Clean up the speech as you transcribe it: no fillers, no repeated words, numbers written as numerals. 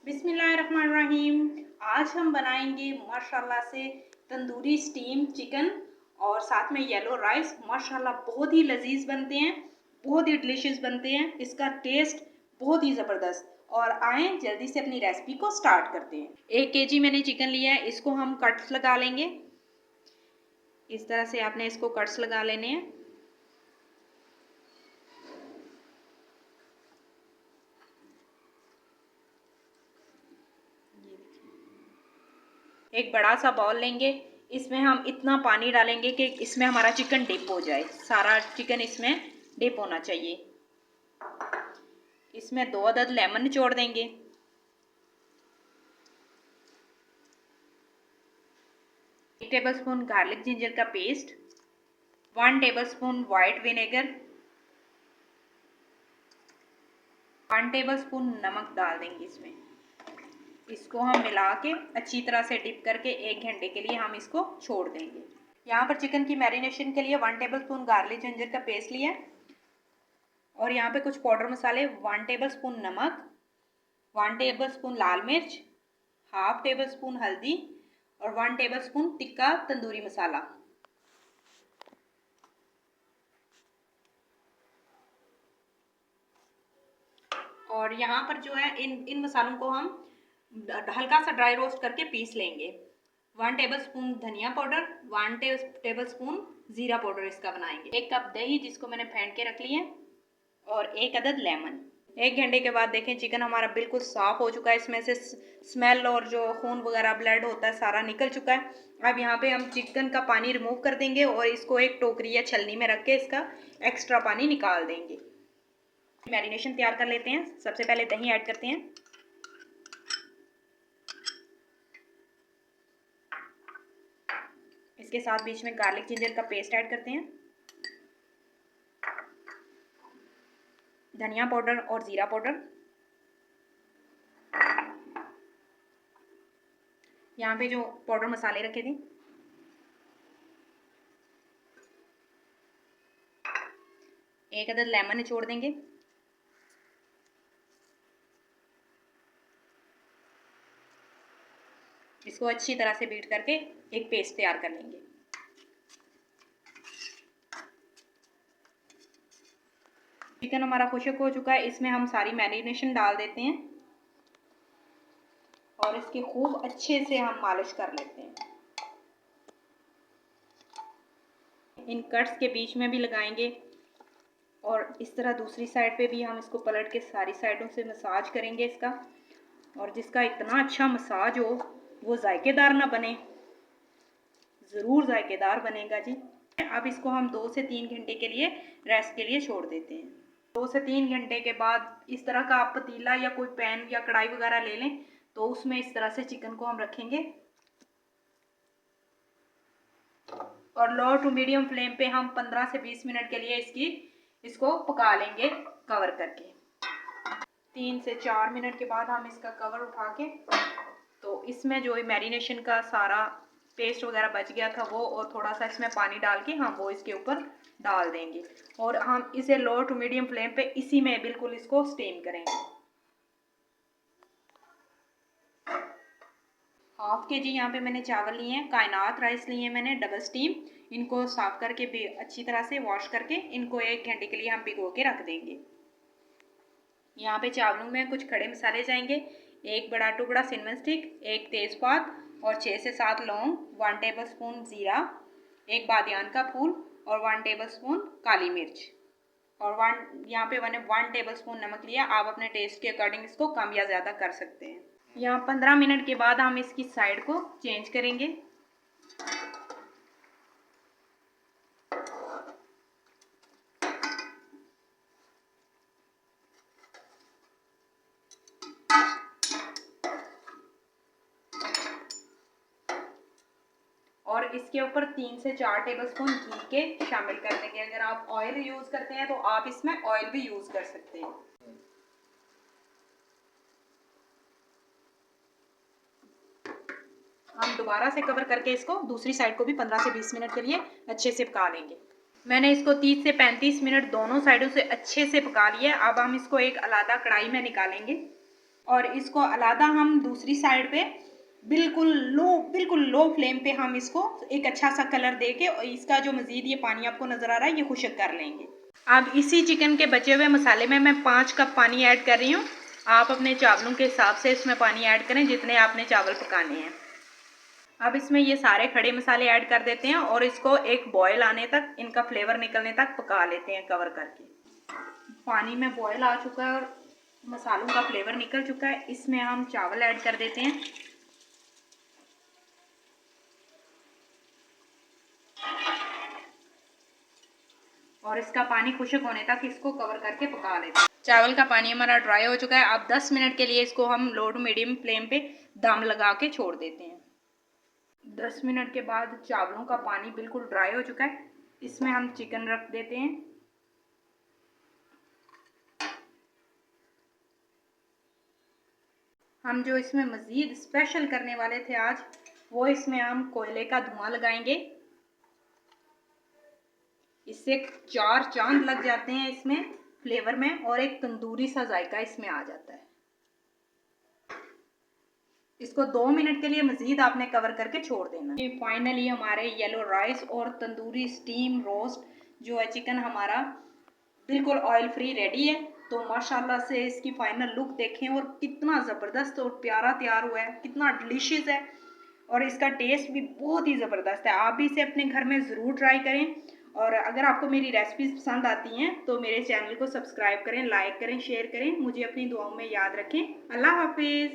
बिस्मिल्लाहिर्रहमानिर्रहीम। आज हम बनाएंगे माशाल्लाह से तंदूरी स्टीम चिकन और साथ में येलो राइस। माशाल्लाह बहुत ही लजीज बनते हैं, बहुत ही डिलीशियस बनते हैं। इसका टेस्ट बहुत ही ज़बरदस्त। और आए जल्दी से अपनी रेसिपी को स्टार्ट करते हैं। 1 केजी मैंने चिकन लिया है, इसको हम कट्स लगा लेंगे। इस तरह से आपने इसको कट्स लगा लेने हैं। एक बड़ा सा बाउल लेंगे, इसमें हम इतना पानी डालेंगे कि इसमें हमारा चिकन डिप हो जाए। सारा चिकन इसमें डिप होना चाहिए। इसमें 2 अदद लेमन निचोड़ देंगे। 1 टेबलस्पून गार्लिक जिंजर का paste, 1 tablespoon white vinegar, 1 tablespoon नमक डाल देंगे इसमें। इसको हम मिला के अच्छी तरह से डिप करके 1 घंटे के लिए हम इसको छोड़ देंगे। यहाँ पर चिकन की मैरिनेशन के लिए 1 टेबलस्पून गार्लिक जिंजर का पेस्ट लिया है और यहाँ पे कुछ पाउडर मसाले, 1 टेबलस्पून नमक, 1 टेबलस्पून लाल मिर्च, हाफ टेबलस्पून हल्दी और 1 टेबलस्पून तिक्का तंदूरी मसाला। और यहाँ पर जो है इन मसालों को हम हल्का सा ड्राई रोस्ट करके पीस लेंगे। 1 टेबलस्पून धनिया पाउडर, 1 टेबलस्पून जीरा पाउडर इसका बनाएंगे। 1 कप दही जिसको मैंने फेंट के रख लिया और 1 अदद लेमन। 1 घंटे के बाद देखें चिकन हमारा बिल्कुल साफ़ हो चुका है। इसमें से स्मेल और जो खून वगैरह ब्लड होता है सारा निकल चुका है। अब यहाँ पे हम चिकन का पानी रिमूव कर देंगे और इसको एक टोकरी या छलनी में रख के इसका एक्स्ट्रा पानी निकाल देंगे। मैरिनेशन तैयार कर लेते हैं। सबसे पहले दही ऐड करते हैं। इसके साथ बीच में गार्लिक जिंजर का पेस्ट ऐड करते हैं, धनिया पाउडर और जीरा पाउडर। यहाँ पे जो पाउडर मसाले रखे थे, एक अदद लेमन निचोड़ देंगे। इसको अच्छी तरह से बीट करके एक पेस्ट तैयार कर लेंगे। चिकन हमारा खुश्क हो चुका है, इसमें हम सारी मैरिनेशन डाल देते हैं और इसकी खूब अच्छे से हम मालिश कर लेते हैं। इन कट्स के बीच में भी लगाएंगे और इस तरह दूसरी साइड पे भी हम इसको पलट के सारी साइडों से मसाज करेंगे इसका। और जिसका इतना अच्छा मसाज हो वो जायकेदार ना बने, ज़रूर जायकेदार बनेगा जी। अब इसको हम 2 से 3 घंटे के लिए रेस्ट के लिए छोड़ देते हैं। 2 से 3 घंटे के बाद इस तरह का आप पतीला या कोई पैन या कढ़ाई वगैरह ले लें तो उसमें इस तरह से चिकन को हम रखेंगे और लो टू मीडियम फ्लेम पे हम 15 से 20 मिनट के लिए इसको पका लेंगे कवर करके। 3 से 4 मिनट के बाद हम इसका कवर उठा के तो इसमें जो मैरिनेशन का सारा पेस्ट वगैरह बच गया था वो और थोड़ा सा इसमें पानी डाल के हम वो इसके ऊपर डाल देंगे और हम इसे लो टू मीडियम फ्लेम पे इसी में बिल्कुल इसको स्टीम करेंगे। हाफ के जी यहाँ पे मैंने चावल लिए हैं, कायनात राइस लिए हैं मैंने डबल स्टीम। इनको साफ करके भी अच्छी तरह से वॉश करके इनको 1 घंटे के लिए हम भिगो के रख देंगे। यहाँ पे चावलों में कुछ खड़े मसाले जाएंगे, 1 बड़ा टुकड़ा सिनेमन स्टिक, 1 तेज़पात और 6 से 7 लौंग, 1 टेबलस्पून ज़ीरा, 1 बादियान का फूल और 1 टेबलस्पून काली मिर्च और यहाँ पे मैंने 1 टेबलस्पून नमक लिया। आप अपने टेस्ट के अकॉर्डिंग इसको कम या ज़्यादा कर सकते हैं। यहाँ 15 मिनट के बाद हम इसकी साइड को चेंज करेंगे। और इसके ऊपर 3 से 4 टेबलस्पून घी के शामिल कर देंगे। अगर आप ऑयल यूज़ करते हैं तो आप इसमें ऑयल भी यूज़ कर सकते हैं। हम दोबारा से कवर करके इसको दूसरी साइड को भी 15 से 20 मिनट के लिए अच्छे से पका लेंगे। मैंने इसको 30 से 35 मिनट दोनों साइडों से अच्छे से पका लिया। अब हम इसको एक अलग कढ़ाई में निकालेंगे। और इसको अलहदा हम दूसरी साइड पे बिल्कुल लो फ्लेम पे हम इसको एक अच्छा सा कलर देके और इसका जो मज़ीद ये पानी आपको नज़र आ रहा है ये खुश्क कर लेंगे। अब इसी चिकन के बचे हुए मसाले में मैं 5 कप पानी ऐड कर रही हूँ। आप अपने चावलों के हिसाब से इसमें पानी ऐड करें जितने आपने चावल पकाने हैं। अब इसमें ये सारे खड़े मसाले ऐड कर देते हैं और इसको एक बॉयल आने तक, इनका फ्लेवर निकलने तक पका लेते हैं कवर करके। पानी में बॉयल आ चुका है और मसालों का फ्लेवर निकल चुका है। इसमें हम चावल ऐड कर देते हैं। और इसका पानी खुश्क होने तक इसको कवर करके पका लेते हैं। चावल का पानी हमारा ड्राई हो चुका है। अब 10 मिनट के लिए इसको हम लो टू मीडियम फ्लेम पे दम लगा के छोड़ देते हैं। 10 मिनट के बाद चावलों का पानी बिल्कुल ड्राई हो चुका है। इसमें हम चिकन रख देते हैं। हम जो इसमें मज़ीद स्पेशल करने वाले थे आज, वो इसमें हम कोयले का धुआं लगाएंगे। इससे 4 चांद लग जाते हैं इसमें फ्लेवर में और एक तंदूरी सा जायका इसमें आ जाता है। इसको 2 मिनट के लिए मज़ीद आपने कवर करके छोड़ देना। ये फाइनली हमारे येलो राइस और तंदूरी स्टीम रोस्ट जो है चिकन हमारा बिल्कुल ऑयल फ्री रेडी है। तो माशाल्लाह से इसकी फाइनल लुक देखें और कितना ज़बरदस्त और प्यारा तैयार हुआ है, कितना डिलीशियस है और इसका टेस्ट भी बहुत ही ज़बरदस्त है। आप भी इसे अपने घर में ज़रूर ट्राई करें और अगर आपको मेरी रेसिपीज़ पसंद आती हैं तो मेरे चैनल को सब्सक्राइब करें, लाइक करें, शेयर करें। मुझे अपनी दुआओं में याद रखें। अल्लाह हाफिज़।